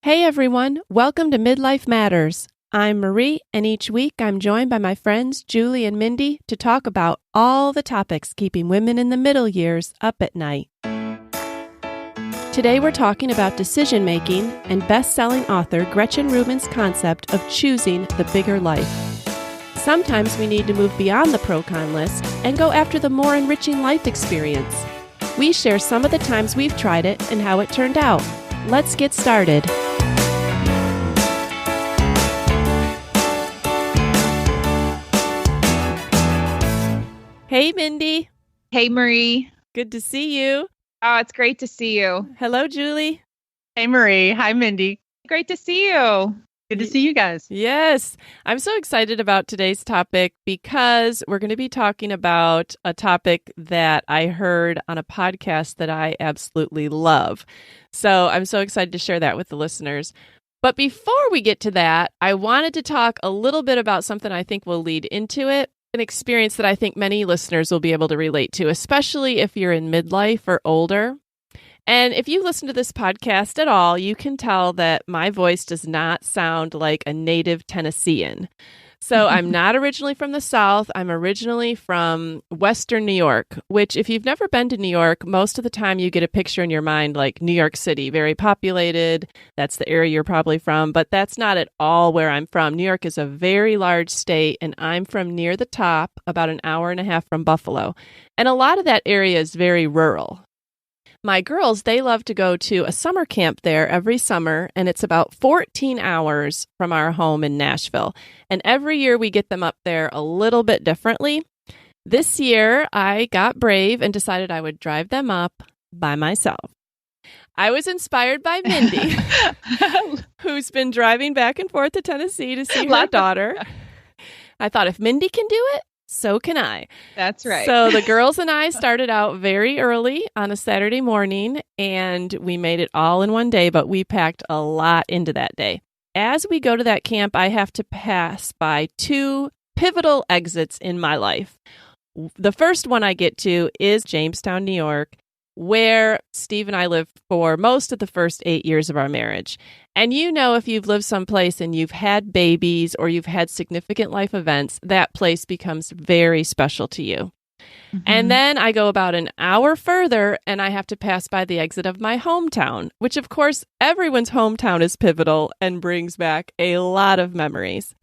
Hey everyone, welcome to Midlife Matters. I'm Marie, and each week I'm joined by my friends Julie and Mindy to talk about all the topics keeping women in the middle years up at night. Today we're talking about decision making and best-selling author Gretchen Rubin's concept of choosing the bigger life. Sometimes we need to move beyond the pro-con list and go after the more enriching life experience. We share some of the times we've tried it and how it turned out. Let's get started. Hey, Mindy. Hey, Marie. Good to see you. Oh, it's great to see you. Hello, Julie. Hey, Marie. Hi, Mindy. Great to see you. Good to see you guys. Yes. I'm so excited about today's topic because we're going to be talking about a topic that I heard on a podcast that I absolutely love. So I'm so excited to share that with the listeners. But before we get to that, I wanted to talk a little bit about something I think will lead into it. An experience that I think many listeners will be able to relate to, especially if you're in midlife or older. And if you listen to this podcast at all, you can tell that my voice does not sound like a native Tennessean. So I'm not originally from the South. I'm originally from Western New York, which if you've never been to New York, most of the time you get a picture in your mind like New York City, very populated. That's the area you're probably from, but that's not at all where I'm from. New York is a very large state, and I'm from near the top, about an hour and a half from Buffalo. And a lot of that area is very rural. My girls, they love to go to a summer camp there every summer, and it's about 14 hours from our home in Nashville. And every year we get them up there a little bit differently. This year, I got brave and decided I would drive them up by myself. I was inspired by Mindy, who's been driving back and forth to Tennessee to see her daughter. I thought, if Mindy can do it, so can I. That's right. So the girls and I started out very early on a Saturday morning, and we made it all in one day, but we packed a lot into that day. As we go to that camp, I have to pass by two pivotal exits in my life. The first one I get to is Jamestown, New York, where Steve and I lived for most of the first 8 years of our marriage. And you know, if you've lived someplace and you've had babies or you've had significant life events, that place becomes very special to you. Mm-hmm. And then I go about an hour further and I have to pass by the exit of my hometown, which of course everyone's hometown is pivotal and brings back a lot of memories.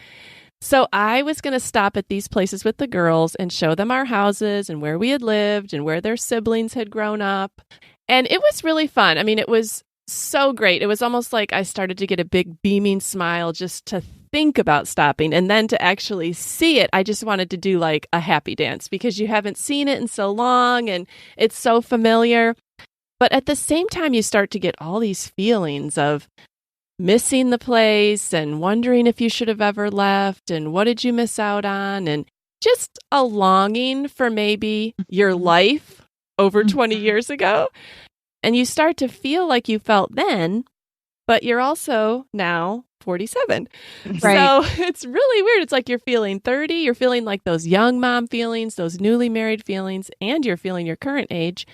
So I was going to stop at these places with the girls and show them our houses and where we had lived and where their siblings had grown up. And it was really fun. I mean, it was so great. It was almost like I started to get a big beaming smile just to think about stopping. And then to actually see it, I just wanted to do like a happy dance because you haven't seen it in so long and it's so familiar. But at the same time, you start to get all these feelings of missing the place and wondering if you should have ever left and what did you miss out on, and just a longing for maybe your life over 20 years ago. And you start to feel like you felt then, but you're also now 47. Right. So it's really weird. It's like you're feeling 30, you're feeling like those young mom feelings, those newly married feelings, and you're feeling your current age.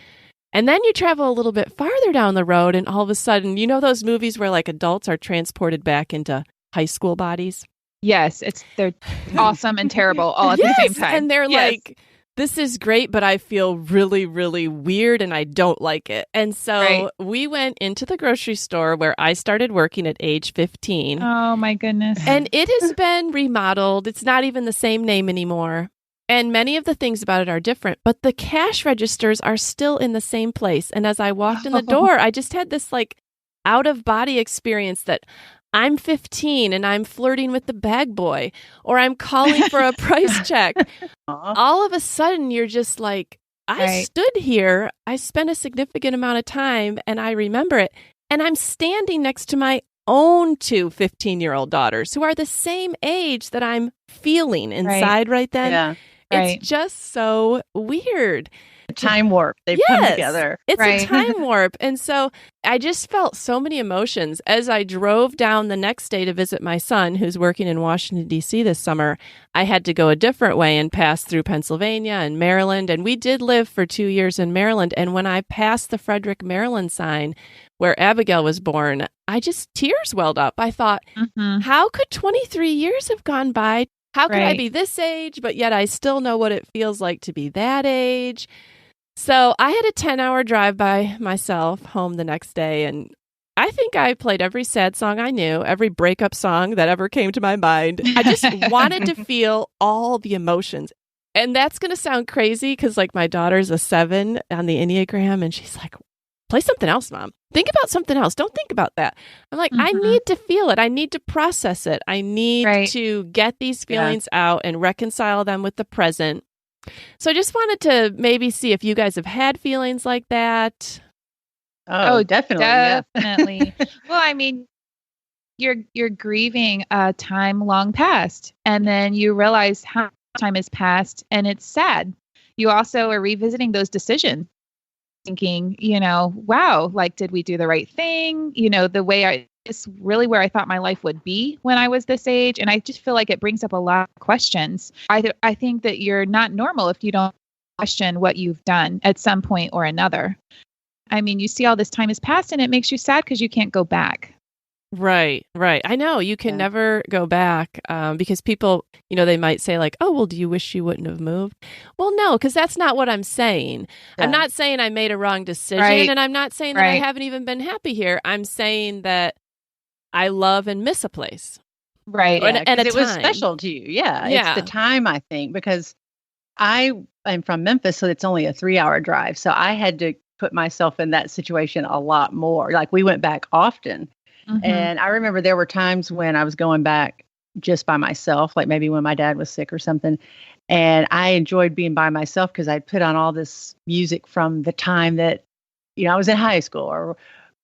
And then you travel a little bit farther down the road and all of a sudden, you know those movies where like adults are transported back into high school bodies? Yes, they're awesome and terrible all at the same time. And they're like, this is great, but I feel really, really weird and I don't like it. And so we went into the grocery store where I started working at age 15. Oh my goodness. And it has been remodeled. It's not even the same name anymore. And many of the things about it are different, but the cash registers are still in the same place. And as I walked in the door, I just had this like out of body experience that I'm 15 and I'm flirting with the bag boy, or I'm calling for a price check. All of a sudden, you're just like, I stood here, I spent a significant amount of time and I remember it. And I'm standing next to my own two 15-year-old daughters who are the same age that I'm feeling inside right then. Yeah. It's just so weird. A time warp. They've come together. It's a time warp. And so I just felt so many emotions as I drove down the next day to visit my son, who's working in Washington, D.C. this summer. I had to go a different way and pass through Pennsylvania and Maryland. And we did live for 2 years in Maryland. And when I passed the Frederick, Maryland sign, where Abigail was born, tears welled up. I thought, how could 23 years have gone by? How could I be this age, but yet I still know what it feels like to be that age? So I had a 10-hour drive by myself home the next day, and I think I played every sad song I knew, every breakup song that ever came to my mind. I just wanted to feel all the emotions. And that's going to sound crazy because, like, my daughter's a 7 on the Enneagram, and she's like, play something else, Mom. Think about something else. Don't think about that. I'm like, I need to feel it. I need to process it. I need to get these feelings out and reconcile them with the present. So I just wanted to maybe see if you guys have had feelings like that. Oh, definitely. Definitely. Well, I mean, you're grieving a time long past, and then you realize how much time has passed, and it's sad. You also are revisiting those decisions, thinking, wow, like, did we do the right thing? It's really where I thought my life would be when I was this age. And I just feel like it brings up a lot of questions. I think that you're not normal if you don't question what you've done at some point or another. I mean, you see all this time has passed and it makes you sad because you can't go back. Right. I know you can never go back because people, they might say like, oh, well, do you wish you wouldn't have moved? Well, no, because that's not what I'm saying. Yeah. I'm not saying I made a wrong decision, and I'm not saying that I haven't even been happy here. I'm saying that I love and miss a place. Right. And it was special to you. Yeah. It's the time, I think, because I am from Memphis, so it's only a 3-hour drive. So I had to put myself in that situation a lot more. Like, we went back often. And I remember there were times when I was going back just by myself, like maybe when my dad was sick or something. And I enjoyed being by myself because I'd put on all this music from the time that, I was in high school or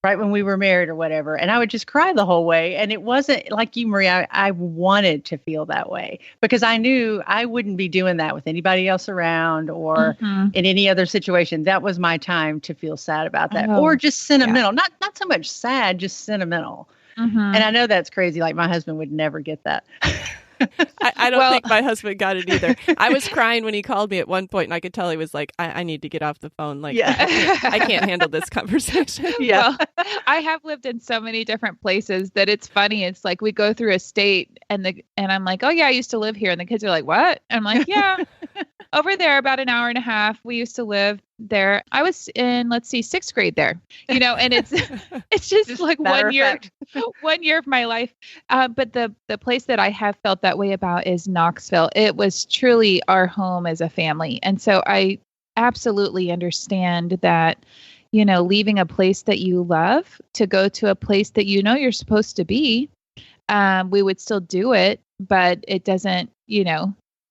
right when we were married or whatever. And I would just cry the whole way. And it wasn't like you, Marie. I wanted to feel that way because I knew I wouldn't be doing that with anybody else around or in any other situation. That was my time to feel sad about that or just sentimental. Not so much sad, just sentimental. And I know that's crazy. Like, my husband would never get that. I don't think my husband got it either. I was crying when he called me at one point, and I could tell he was like, I need to get off the phone. Like, I can't handle this conversation. Well, I have lived in so many different places that it's funny. It's like we go through a state and I'm like, oh yeah, I used to live here. And the kids are like, what? And I'm like, yeah, over there about an hour and a half. We used to live there. I was in, 6th grade there, and it's just like 1 year, 1 year of my life. But the place that I have felt that way about is Knoxville. It was truly our home as a family. And so I absolutely understand that, leaving a place that you love to go to a place that you're supposed to be, we would still do it, but it doesn't,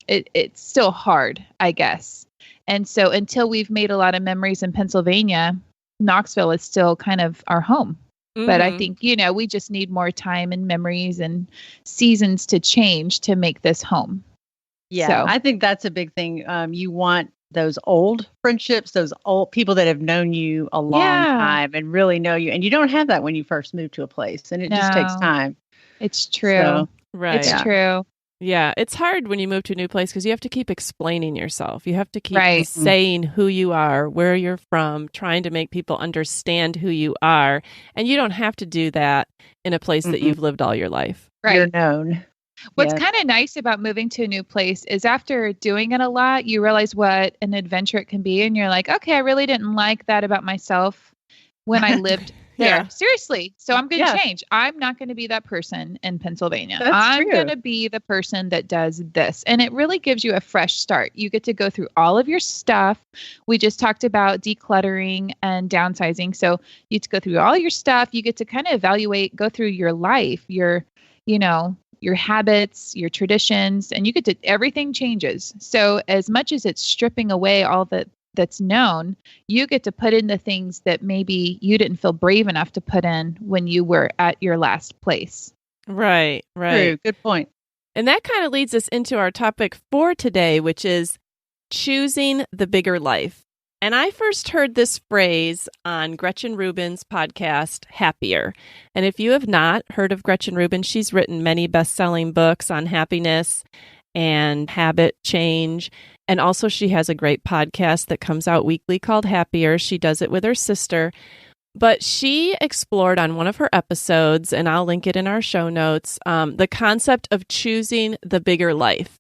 it's still hard, I guess. And so until we've made a lot of memories in Pennsylvania, Knoxville is still kind of our home. But I think, we just need more time and memories and seasons to change to make this home. Yeah, so I think that's a big thing. You want those old friendships, those old people that have known you a long time and really know you. And you don't have that when you first move to a place. And it just takes time. It's true. So, It's true. Yeah, it's hard when you move to a new place because you have to keep explaining yourself. You have to keep saying who you are, where you're from, trying to make people understand who you are. And you don't have to do that in a place that you've lived all your life. Right. You're known. What's kind of nice about moving to a new place is after doing it a lot, you realize what an adventure it can be. And you're like, okay, I really didn't like that about myself when I lived there. Seriously. So I'm going to change. I'm not going to be that person in Pennsylvania. I'm going to be the person that does this. And it really gives you a fresh start. You get to go through all of your stuff. We just talked about decluttering and downsizing. So you get to go through all your stuff. You get to kind of evaluate, go through your life, your habits, your traditions, and everything changes. So as much as it's stripping away all that's known, you get to put in the things that maybe you didn't feel brave enough to put in when you were at your last place. Right. True. Good point. And that kind of leads us into our topic for today, which is choosing the bigger life. And I first heard this phrase on Gretchen Rubin's podcast, Happier. And if you have not heard of Gretchen Rubin, she's written many best-selling books on happiness and habit change. And also she has a great podcast that comes out weekly called Happier. She does it with her sister. But she explored on one of her episodes, and I'll link it in our show notes, the concept of choosing the bigger life.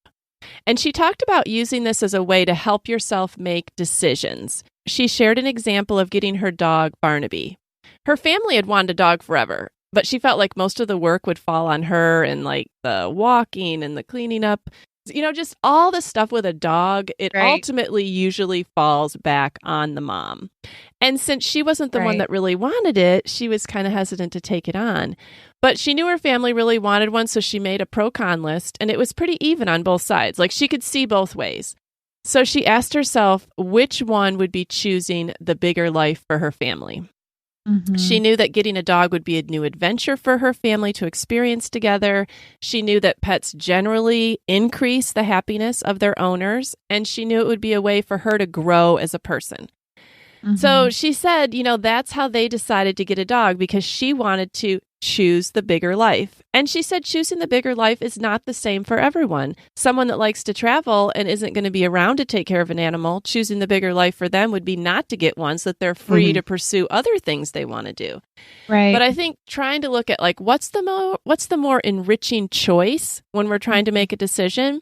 And she talked about using this as a way to help yourself make decisions. She shared an example of getting her dog, Barnaby. Her family had wanted a dog forever, but she felt like most of the work would fall on her and like the walking and the cleaning up. Just all the stuff with a dog, it ultimately usually falls back on the mom. And since she wasn't the one that really wanted it, she was kind of hesitant to take it on. But she knew her family really wanted one, so she made a pro-con list, and it was pretty even on both sides. Like, she could see both ways. So she asked herself which one would be choosing the bigger life for her family. Mm-hmm. She knew that getting a dog would be a new adventure for her family to experience together. She knew that pets generally increase the happiness of their owners, and she knew it would be a way for her to grow as a person. Mm-hmm. So she said, that's how they decided to get a dog, because she wanted to choose the bigger life. And she said choosing the bigger life is not the same for everyone. Someone that likes to travel and isn't going to be around to take care of an animal, choosing the bigger life for them would be not to get one so that they're free to pursue other things they want to do. Right. But I think trying to look at like what's the more enriching choice when we're trying to make a decision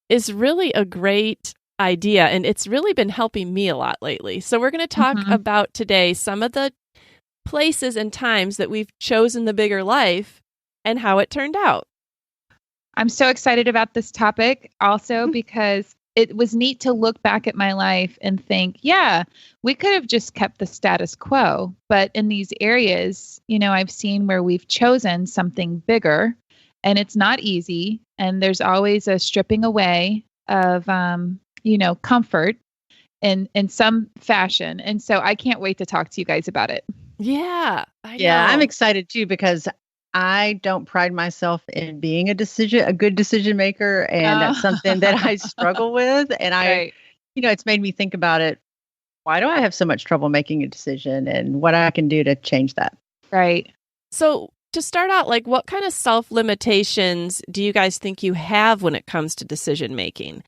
is really a great idea. And it's really been helping me a lot lately. So we're going to talk about today some of the places and times that we've chosen the bigger life and how it turned out. I'm so excited about this topic also because it was neat to look back at my life and think, yeah, we could have just kept the status quo. But in these areas, I've seen where we've chosen something bigger, and it's not easy. And there's always a stripping away of, comfort in some fashion. And so I can't wait to talk to you guys about it. Yeah. I know. Yeah, I'm excited too, because I don't pride myself in being a good decision maker. And that's something that I struggle with. And it's made me think about it. Why do I have so much trouble making a decision, and what I can do to change that? Right. So to start out, like, what kind of self-limitations do you guys think you have when it comes to decision making?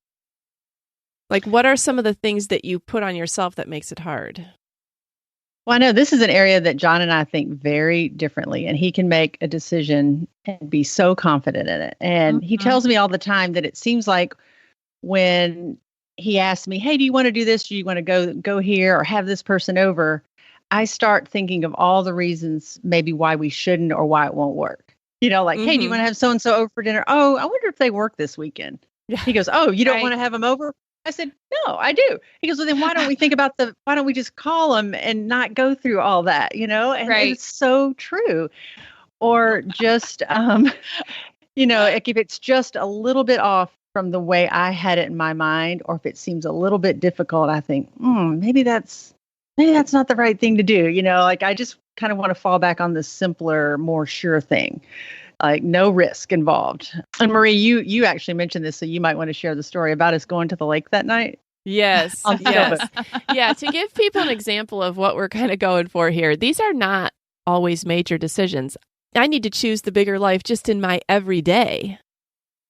Like, what are some of the things that you put on yourself that makes it hard? Well, I know this is an area that John and I think very differently, and he can make a decision and be so confident in it. And he tells me all the time that it seems like when he asks me, hey, do you want to do this? Do you want to go here or have this person over? I start thinking of all the reasons maybe why we shouldn't or why it won't work. Hey, do you want to have so-and-so over for dinner? Oh, I wonder if they work this weekend. Yeah. He goes, oh, you don't want to have them over? I said, no, I do. He goes, well, then why don't we just call them and not go through all that, And it's so true. Or just, if it's just a little bit off from the way I had it in my mind, or if it seems a little bit difficult, I think, maybe that's not the right thing to do. I just kind of want to fall back on the simpler, more sure thing. Like no risk involved. And Marie, you actually mentioned this, so you might want to share the story about us going to the lake that night. Yes. Yes. Yeah. To give people an example of what we're kind of going for here, these are not always major decisions. I need to choose the bigger life just in my everyday.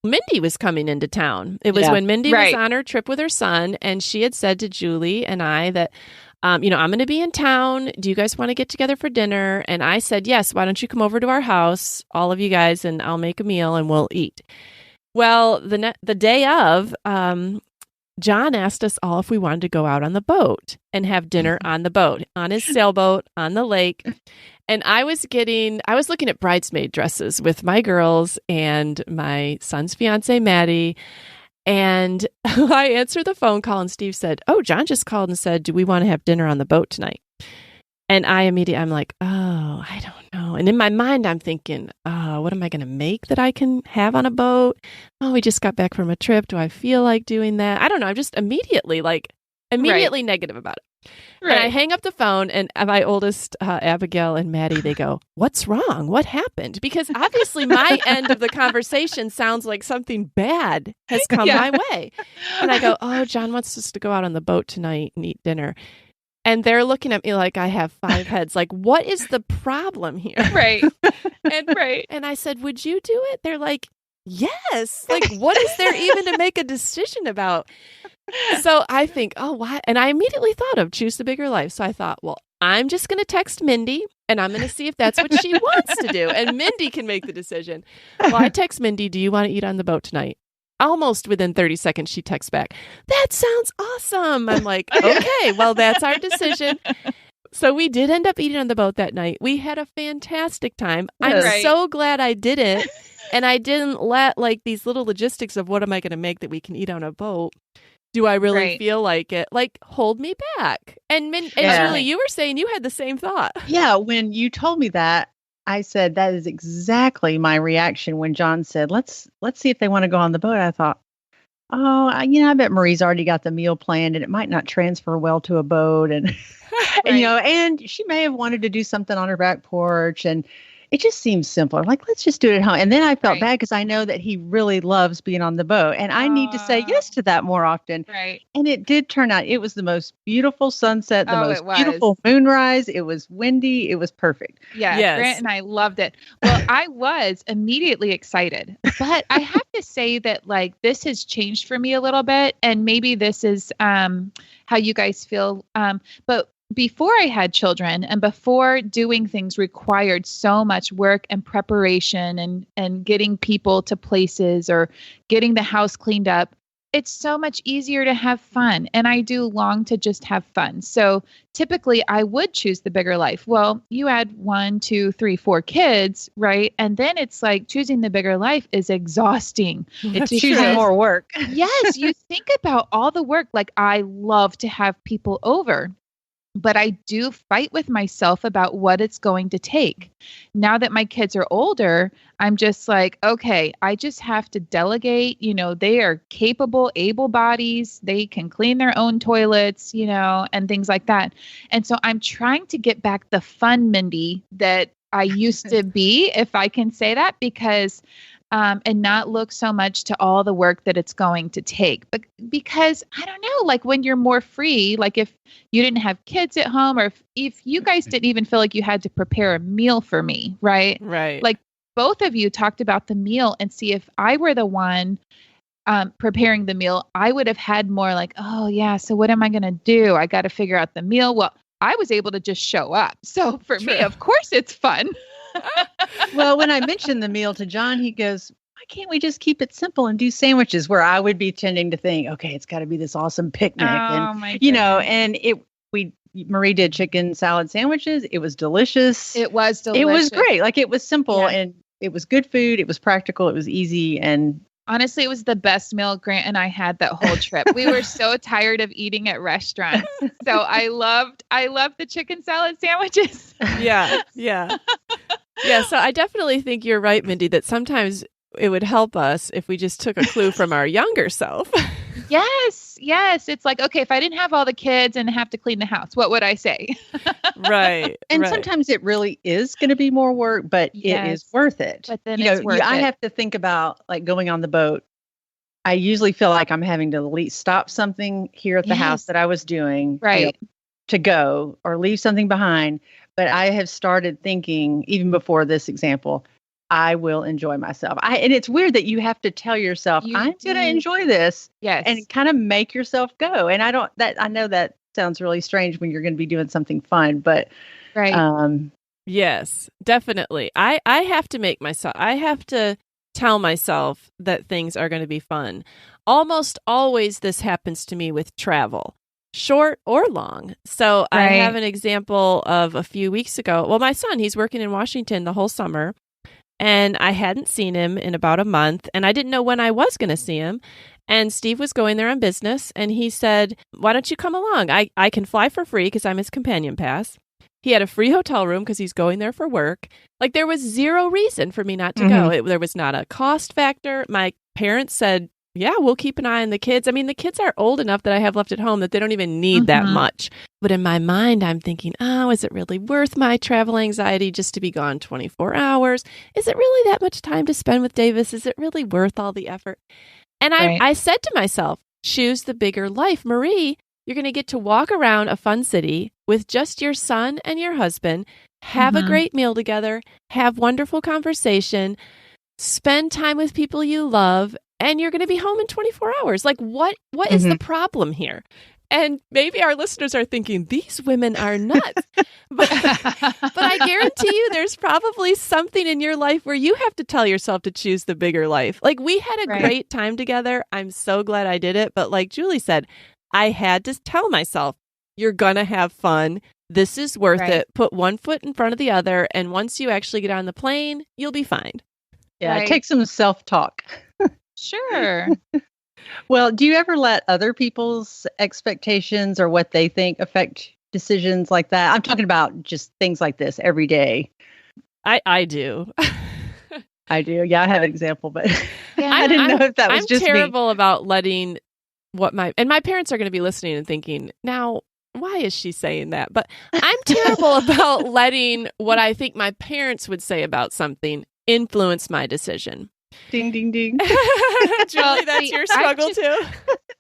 Mindy was coming into town. It was when Mindy was on her trip with her son, and she had said to Julie and I that, I'm going to be in town. Do you guys want to get together for dinner? And I said, yes, why don't you come over to our house, all of you guys, and I'll make a meal and we'll eat. Well, the day of, John asked us all if we wanted to go out on the boat and have dinner on the boat, on his sailboat, on the lake. And I was looking at bridesmaid dresses with my girls and my son's fiance, Maddie. And I answered the phone call, and Steve said, oh, John just called and said, do we want to have dinner on the boat tonight? And I'm like, oh, I don't know. And in my mind, I'm thinking, what am I going to make that I can have on a boat? Oh, we just got back from a trip. Do I feel like doing that? I don't know. I'm just immediately negative about it. Right. And I hang up the phone, and my oldest, Abigail and Maddie, they go, what's wrong? What happened? Because obviously my end of the conversation sounds like something bad has come my way. And I go, oh, John wants us to go out on the boat tonight and eat dinner. And they're looking at me like I have 5 heads. Like, what is the problem here? Right. And I said, would you do it? They're like, yes. Like, what is there even to make a decision about? So I think, oh, what? And I immediately thought of choose the bigger life. So I thought, well, I'm just going to text Mindy and I'm going to see if that's what she wants to do. And Mindy can make the decision. Well, I text Mindy, do you want to eat on the boat tonight? Almost within 30 seconds, she texts back, that sounds awesome. I'm like, okay, well, that's our decision. So we did end up eating on the boat that night. We had a fantastic time. I'm so glad I did it. And I didn't let like these little logistics of what am I going to make that we can eat on a boat. Do I really feel like it? Like, hold me back. And Julie, you were saying you had the same thought. Yeah. When you told me that, I said, that is exactly my reaction when John said, let's see if they want to go on the boat. I thought, I bet Marie's already got the meal planned and it might not transfer well to a boat. And, and she may have wanted to do something on her back porch. And it just seems simpler. Like, let's just do it at home. And then I felt bad because I know that he really loves being on the boat. And I need to say yes to that more often. Right. And it did turn out, it was the most beautiful sunset, the most beautiful moonrise. It was windy. It was perfect. Yeah. Yes. Grant and I loved it. Well, I was immediately excited. But I have to say that, like, this has changed for me a little bit. And maybe this is how you guys feel. But before I had children and before doing things required so much work and preparation and getting people to places or getting the house cleaned up, it's so much easier to have fun. And I do long to just have fun. So typically I would choose the bigger life. Well, you add 1, 2, 3, 4 kids, right? And then it's like choosing the bigger life is exhausting. It's choosing more work. Yes. You think about all the work. Like, I love to have people over. But I do fight with myself about what it's going to take. Now that my kids are older, I'm just like, okay, I just have to delegate. They are capable, able bodies. They can clean their own toilets, and things like that. And so I'm trying to get back the fun Mindy that I used to be, if I can say that, because and not look so much to all the work that it's going to take. But because I don't know, like when you're more free, like if you didn't have kids at home, or if you guys didn't even feel like you had to prepare a meal for me, right? Right. Like both of you talked about the meal, and see, if I were the one preparing the meal, I would have had more like, oh yeah, so what am I going to do? I got to figure out the meal. Well, I was able to just show up. So for me, of course it's fun. Well, when I mentioned the meal to John, he goes, why can't we just keep it simple and do sandwiches? Where I would be tending to think, okay, it's got to be this awesome picnic. And Marie did chicken salad sandwiches. It was delicious. It was delicious. It was great. Like, it was simple and it was good food. It was practical. It was easy. And honestly, it was the best meal Grant and I had that whole trip. We were so tired of eating at restaurants. So I loved the chicken salad sandwiches. Yeah. Yeah. So I definitely think you're right, Mindy, that sometimes it would help us if we just took a clue from our younger self. Yes. It's like, okay, if I didn't have all the kids and have to clean the house, what would I say? Right. And sometimes it really is going to be more work, but it is worth it. But then it's worth it. I have to think about, like, going on the boat. I usually feel like I'm having to at least stop something here at the house that I was doing to go, or leave something behind. But I have started thinking, even before this example, I will enjoy myself. And it's weird that you have to tell yourself, I'm going to enjoy this. Yes. And kind of make yourself go. And I know that sounds really strange when you're going to be doing something fun, but yes, definitely. I have to tell myself that things are going to be fun. Almost always this happens to me with travel, short or long. So I have an example of a few weeks ago. Well, my son, he's working in Washington the whole summer, and I hadn't seen him in about a month, and I didn't know when I was going to see him. And Steve was going there on business, and he said, why don't you come along? I can fly for free because I'm his companion pass. He had a free hotel room because he's going there for work. Like, there was zero reason for me not to go. There was not a cost factor. My parents said, yeah, we'll keep an eye on the kids. I mean, the kids are old enough that I have left at home that they don't even need that much. But in my mind, I'm thinking, is it really worth my travel anxiety just to be gone 24 hours? Is it really that much time to spend with Davis? Is it really worth all the effort? And I said to myself, choose the bigger life. Marie, you're going to get to walk around a fun city with just your son and your husband, have a great meal together, have wonderful conversation, spend time with people you love, and you're going to be home in 24 hours. Like, what is the problem here? And maybe our listeners are thinking, these women are nuts. But I guarantee you there's probably something in your life where you have to tell yourself to choose the bigger life. Like, we had a great time together. I'm so glad I did it. But like Julie said, I had to tell myself, you're going to have fun. This is worth it. Put one foot in front of the other. And once you actually get on the plane, you'll be fine. Yeah, it takes some self-talk. Sure. Well, do you ever let other people's expectations or what they think affect decisions like that? I'm talking about just things like this every day. I do. I do. Yeah, I have an example, but I didn't know if that was just me. I'm terrible about letting my parents are going to be listening and thinking, now, why is she saying that? But I'm terrible about letting what I think my parents would say about something influence my decision. Ding, ding, ding. Julie, that's your struggle too.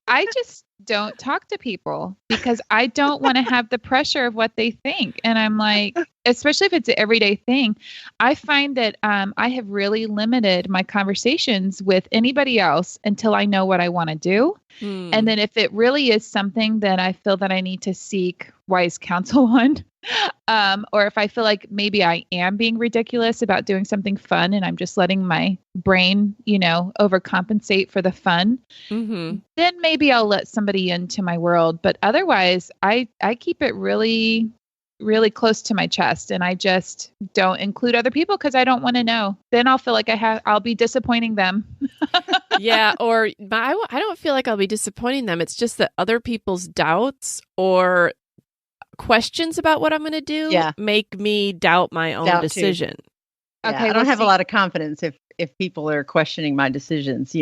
I just don't talk to people because I don't want to have the pressure of what they think. And I'm like, especially if it's an everyday thing, I find that I have really limited my conversations with anybody else until I know what I want to do. And then if it really is something that I feel that I need to seek wise counsel on, or if I feel like maybe I am being ridiculous about doing something fun and I'm just letting my brain, overcompensate for the fun, then maybe I'll let somebody into my world. But otherwise, I keep it really, really close to my chest, and I just don't include other people because I don't want to know. Then I'll feel like I'll be disappointing them. Yeah, or I don't feel like I'll be disappointing them. It's just that other people's doubts or questions about what I'm going to do make me doubt my own decision. Yeah, okay, I don't have a lot of confidence if people are questioning my decisions,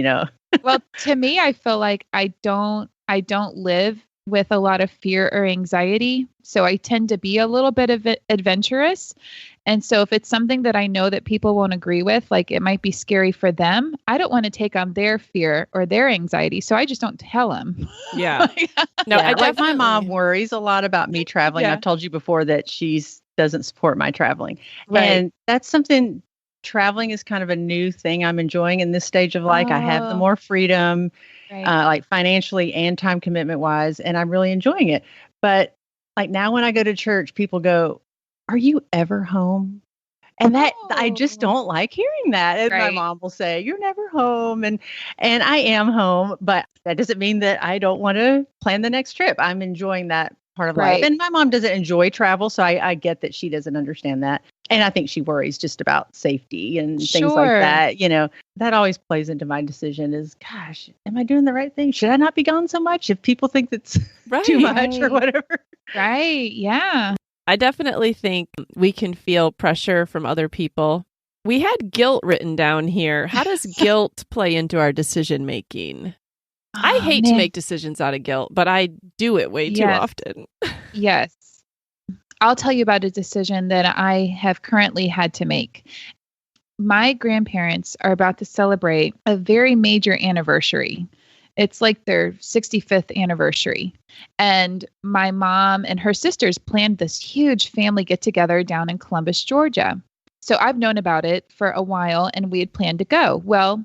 Well, to me, I feel like I don't live with a lot of fear or anxiety. So I tend to be a little bit of adventurous. And so if it's something that I know that people won't agree with, like it might be scary for them, I don't want to take on their fear or their anxiety. So I just don't tell them. Yeah. No, my mom worries a lot about me traveling. I've told you before that she doesn't support my traveling. Right. And that's something, traveling is kind of a new thing I'm enjoying in this stage of life. I have the more freedom, like financially and time commitment wise, and I'm really enjoying it. But like now when I go to church, people go, "Are you ever home?" And that I just don't like hearing that. And my mom will say, "You're never home." And I am home, but that doesn't mean that I don't want to plan the next trip. I'm enjoying that part of life. And my mom doesn't enjoy travel, so I get that she doesn't understand that. And I think she worries just about safety and things like that. That always plays into my decision is, gosh, am I doing the right thing? Should I not be gone so much if people think that's too much or whatever? Right. Yeah. I definitely think we can feel pressure from other people. We had guilt written down here. How does guilt play into our decision making? I hate to make decisions out of guilt, but I do it way too often. Yes. I'll tell you about a decision that I have currently had to make. My grandparents are about to celebrate a very major anniversary. It's like their 65th anniversary. And my mom and her sisters planned this huge family get together down in Columbus, Georgia. So I've known about it for a while and we had planned to go. Well,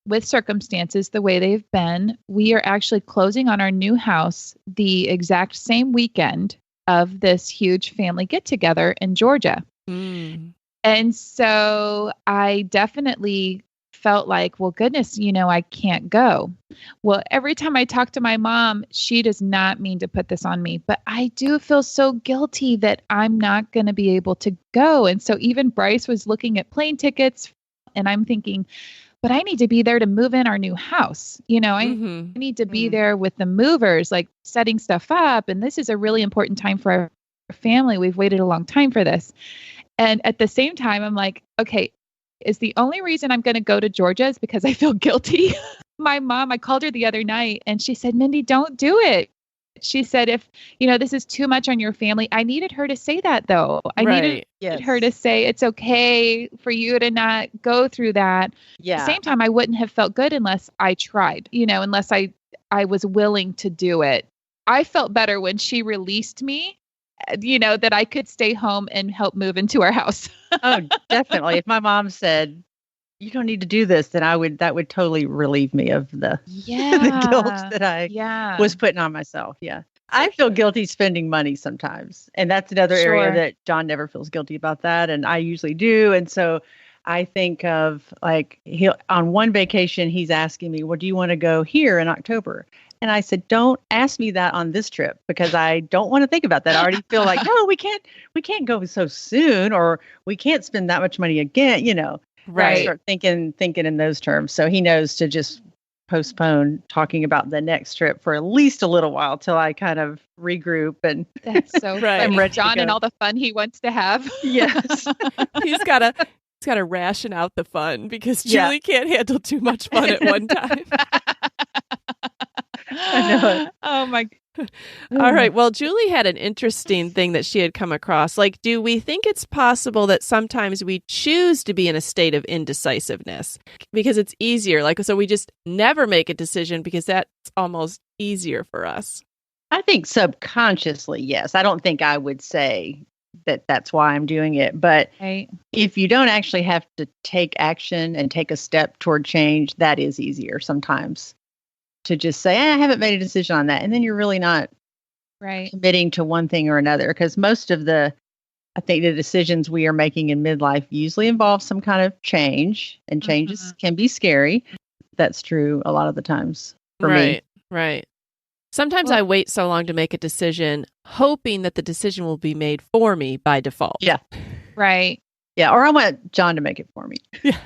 with circumstances the way they've been, we are actually closing on our new house the exact same weekend of this huge family get together in Georgia. And so I definitely felt like, well, goodness, I can't go. Well, every time I talk to my mom, she does not mean to put this on me, but I do feel so guilty that I'm not going to be able to go. And so even Bryce was looking at plane tickets and I'm thinking, but I need to be there to move in our new house. I need to be there with the movers, like setting stuff up. And this is a really important time for our family. We've waited a long time for this. And at the same time, I'm like, okay, is the only reason I'm going to go to Georgia is because I feel guilty? My mom, I called her the other night and she said, Mindy, don't do it. She said, if, this is too much on your family. I needed her to say that, though. I needed her to say it's okay for you to not go through that. Yeah. At the same time, I wouldn't have felt good unless I tried, unless I was willing to do it. I felt better when she released me, that I could stay home and help move into our house. Oh, definitely. If my mom said, you don't need to do this, then that would totally relieve me of the guilt that I was putting on myself. Yeah. I feel guilty spending money sometimes. And that's another area that John never feels guilty about that. And I usually do. And so I think of like on one vacation, he's asking me, well, do you want to go here in October? And I said, don't ask me that on this trip because I don't want to think about that. I already feel like, no, we can't go so soon, or we can't spend that much money again, Right. I start thinking in those terms. So he knows to just postpone talking about the next trip for at least a little while till I kind of regroup. And that's so right. I'm ready John and all the fun he wants to have. Yes. He's got to ration out the fun because Julie can't handle too much fun at one time. I know it. Oh my. All right. Well, Julie had an interesting thing that she had come across. Like, do we think it's possible that sometimes we choose to be in a state of indecisiveness because it's easier? Like, so we just never make a decision because that's almost easier for us. I think subconsciously, yes. I don't think I would say that that's why I'm doing it. But if you don't actually have to take action and take a step toward change, that is easier sometimes. To just say, I haven't made a decision on that. And then you're really not committing to one thing or another. Because most of I think the decisions we are making in midlife usually involve some kind of change. And changes can be scary. That's true a lot of the times for me. Right. Sometimes I wait so long to make a decision, hoping that the decision will be made for me by default. Yeah. Right. Yeah. Or I want John to make it for me. Yeah.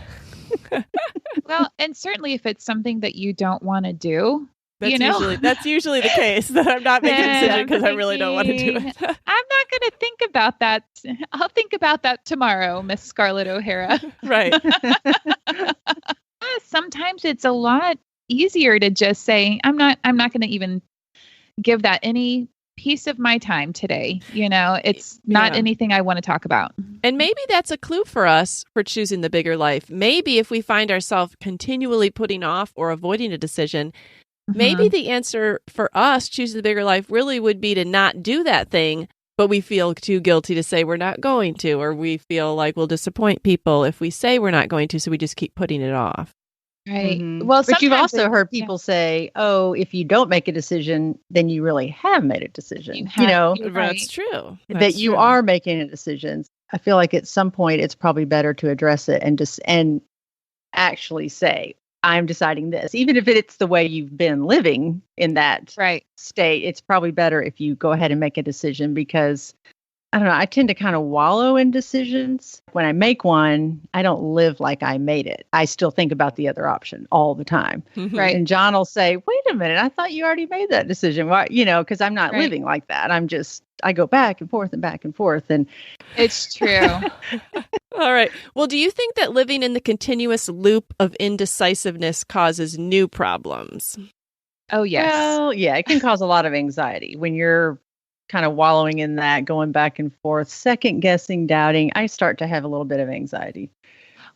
Well, and certainly if it's something that you don't want to do, that's usually the case, that I'm not making a decision because I really don't want to do it. I'm not going to think about that. I'll think about that tomorrow, Miss Scarlett O'Hara. Right. Sometimes it's a lot easier to just say, I'm not going to even give that any piece of my time today. It's not anything I want to talk about. And maybe that's a clue for us for choosing the bigger life. Maybe if we find ourselves continually putting off or avoiding a decision, maybe the answer for us choosing the bigger life really would be to not do that thing, but we feel too guilty to say we're not going to, or we feel like we'll disappoint people if we say we're not going to, so we just keep putting it off. Right. Well, but you've also heard people say, "Oh, if you don't make a decision, then you really have made a decision." That's true. That you are making a decision. I feel like at some point it's probably better to address it and actually say, "I'm deciding this," even if it's the way you've been living in that state. It's probably better if you go ahead and make a decision because I don't know. I tend to kind of wallow in decisions. When I make one, I don't live like I made it. I still think about the other option all the time. Right. And John will say, wait a minute, I thought you already made that decision. Why, because I'm not living like that. I go back and forth and back and forth. And it's true. All right. Well, do you think that living in the continuous loop of indecisiveness causes new problems? Oh, yes. Well, yeah, it can cause a lot of anxiety when you're kind of wallowing in that, going back and forth, second guessing, doubting. I start to have a little bit of anxiety.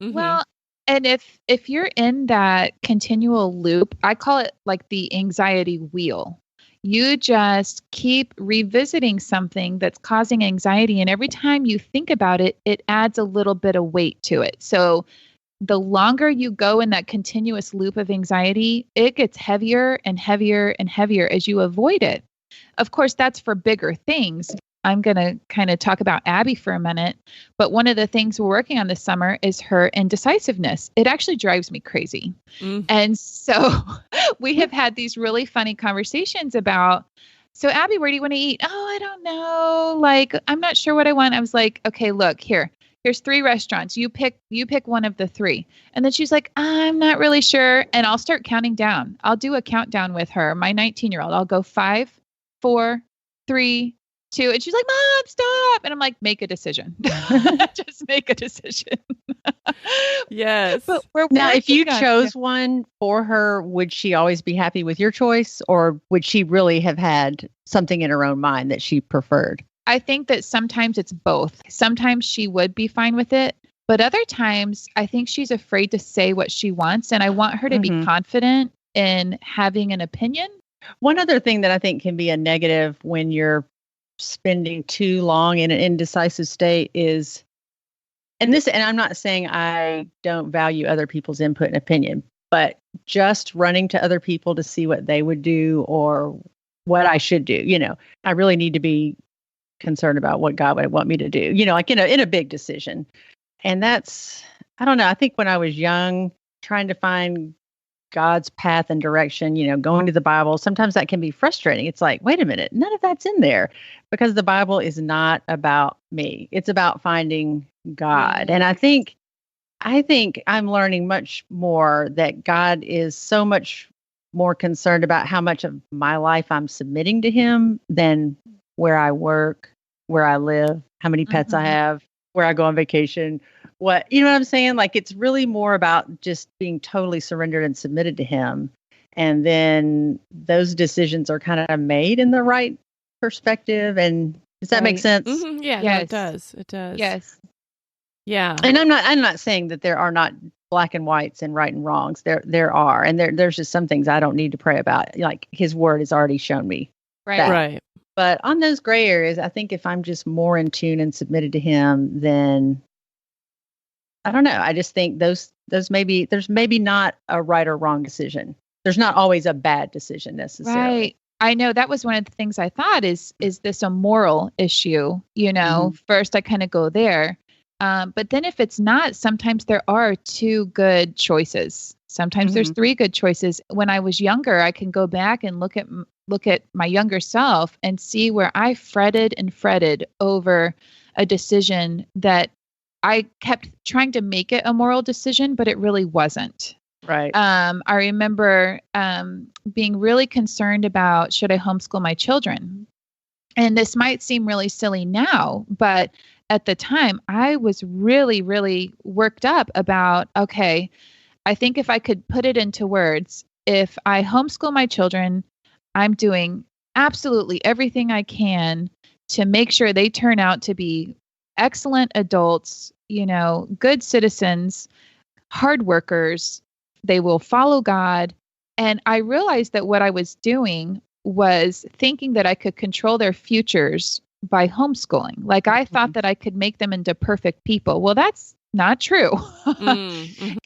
Well, and if you're in that continual loop, I call it like the anxiety wheel. You just keep revisiting something that's causing anxiety. And every time you think about it, it adds a little bit of weight to it. So the longer you go in that continuous loop of anxiety, it gets heavier and heavier and heavier as you avoid it. Of course, that's for bigger things. I'm going to kind of talk about Abby for a minute. But one of the things we're working on this summer is her indecisiveness. It actually drives me crazy. And so we have had these really funny conversations about, so Abby, where do you want to eat? Oh, I don't know. Like, I'm not sure what I want. I was like, okay, look, here's 3 restaurants. You pick one of the 3. And then she's like, I'm not really sure. And I'll start counting down. I'll do a countdown with her, my 19-year-old. I'll go 5, 4, 3, 2. And she's like, Mom, stop. And I'm like, make a decision. Just make a decision. Yes. But now, if you chose one for her, would she always be happy with your choice? Or would she really have had something in her own mind that she preferred? I think that sometimes it's both. Sometimes she would be fine with it. But other times, I think she's afraid to say what she wants. And I want her to be confident in having an opinion. One other thing that I think can be a negative when you're spending too long in an indecisive state is, and I'm not saying I don't value other people's input and opinion, but just running to other people to see what they would do or what I should do. I really need to be concerned about what God would want me to do, like in a big decision. And that's, I don't know. I think when I was young, trying to find God's path and direction, going to the Bible, sometimes that can be frustrating. It's like, wait a minute, none of that's in there, because the Bible is not about me. It's about finding God. And I think I'm learning much more that God is so much more concerned about how much of my life I'm submitting to him than where I work, where I live, how many pets I have, where I go on vacation. What I'm saying? Like, it's really more about just being totally surrendered and submitted to him. And then those decisions are kind of made in the right perspective. And does that make sense? Mm-hmm. Yeah, no, it does. It does. Yes. Yeah. And I'm not saying that there are not black and whites and right and wrongs. There are. And there's just some things I don't need to pray about. Like, his word has already shown me. Right. Right. But on those gray areas, I think if I'm just more in tune and submitted to him, then I don't know. I just think there's maybe not a right or wrong decision. There's not always a bad decision necessarily. Right. I know that was one of the things I thought is this a moral issue? First I kind of go there. But then if it's not, sometimes there are two good choices. Sometimes there's three good choices. When I was younger, I can go back and look at my younger self and see where I fretted over a decision that I kept trying to make it a moral decision, but it really wasn't. Right. I remember being really concerned about, should I homeschool my children? And this might seem really silly now, but at the time I was really, really worked up about, okay, I think if I could put it into words, if I homeschool my children, I'm doing absolutely everything I can to make sure they turn out to be excellent adults, good citizens, hard workers. They will follow God. And I realized that what I was doing was thinking that I could control their futures by homeschooling. Like, I thought that I could make them into perfect people. Well, that's not true.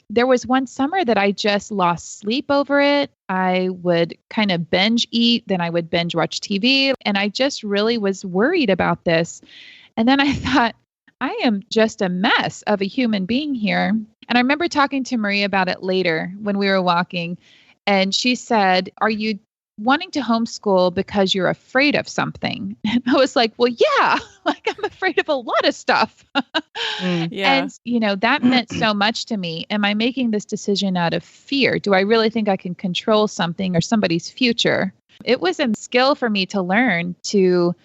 There was one summer that I just lost sleep over it. I would kind of binge eat, then I would binge watch TV. And I just really was worried about this. And then I thought, I am just a mess of a human being here. And I remember talking to Marie about it later when we were walking. And she said, are you wanting to homeschool because you're afraid of something? And I was like, well, yeah, like I'm afraid of a lot of stuff. Yeah. And, that meant so much to me. Am I making this decision out of fear? Do I really think I can control something or somebody's future? It was a skill for me to learn to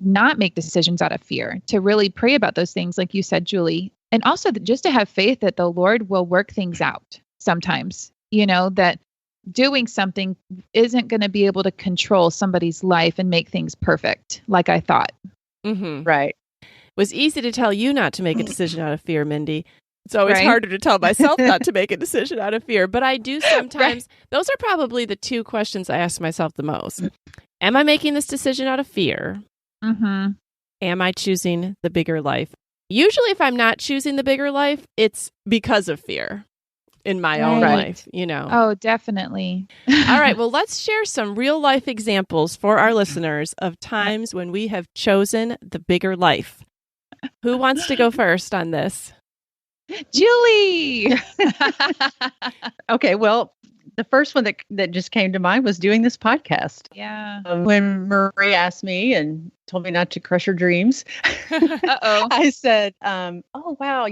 not make decisions out of fear, to really pray about those things, like you said, Julie. And also just to have faith that the Lord will work things out sometimes, that doing something isn't going to be able to control somebody's life and make things perfect, like I thought. Mm-hmm. Right. It was easy to tell you not to make a decision out of fear, Mindy. It's always harder to tell myself not to make a decision out of fear. But I do sometimes. Those are probably the two questions I ask myself the most. Am I making this decision out of fear? Mm-hmm. Am I choosing the bigger life? Usually if I'm not choosing the bigger life, it's because of fear in my own life, Oh, definitely. All right. Well, let's share some real life examples for our listeners of times when we have chosen the bigger life. Who wants to go first on this? Julie. Okay. Well, the first one that just came to mind was doing this podcast. Yeah. When Marie asked me and told me not to crush her dreams, I said, oh, wow,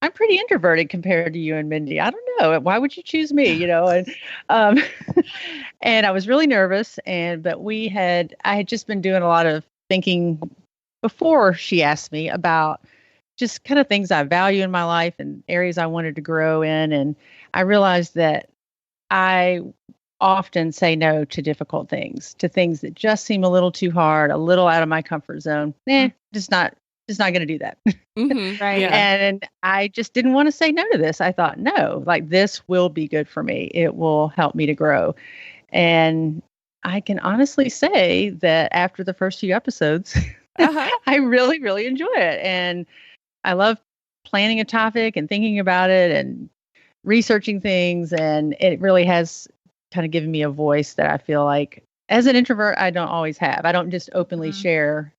I'm pretty introverted compared to you and Mindy. I don't know. Why would you choose me? And and I was really nervous. But I had just been doing a lot of thinking before she asked me about just kind of things I value in my life and areas I wanted to grow in. And I realized that I often say no to difficult things, to things that just seem a little too hard, a little out of my comfort zone. Just not going to do that. Mm-hmm. Right. Yeah. And I just didn't want to say no to this. I thought, no, like this will be good for me. It will help me to grow. And I can honestly say that after the first few episodes, I really, really enjoy it. And I love planning a topic and thinking about it and researching things. And it really has kind of given me a voice that I feel like as an introvert, I don't always have. I don't just openly share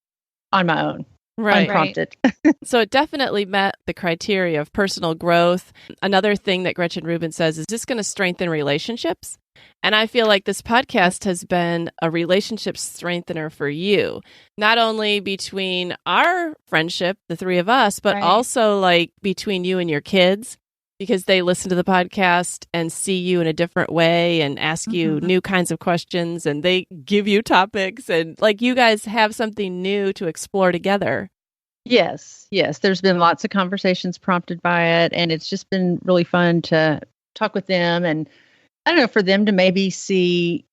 on my own. Right. Unprompted. So it definitely met the criteria of personal growth. Another thing that Gretchen Rubin says is this going to strengthen relationships? And I feel like this podcast has been a relationship strengthener for you, not only between our friendship, the three of us, but also like between you and your kids, because they listen to the podcast and see you in a different way and ask you new kinds of questions, and they give you topics, and like you guys have something new to explore together. Yes. There's been lots of conversations prompted by it, and it's just been really fun to talk with them, and I don't know, for them to maybe see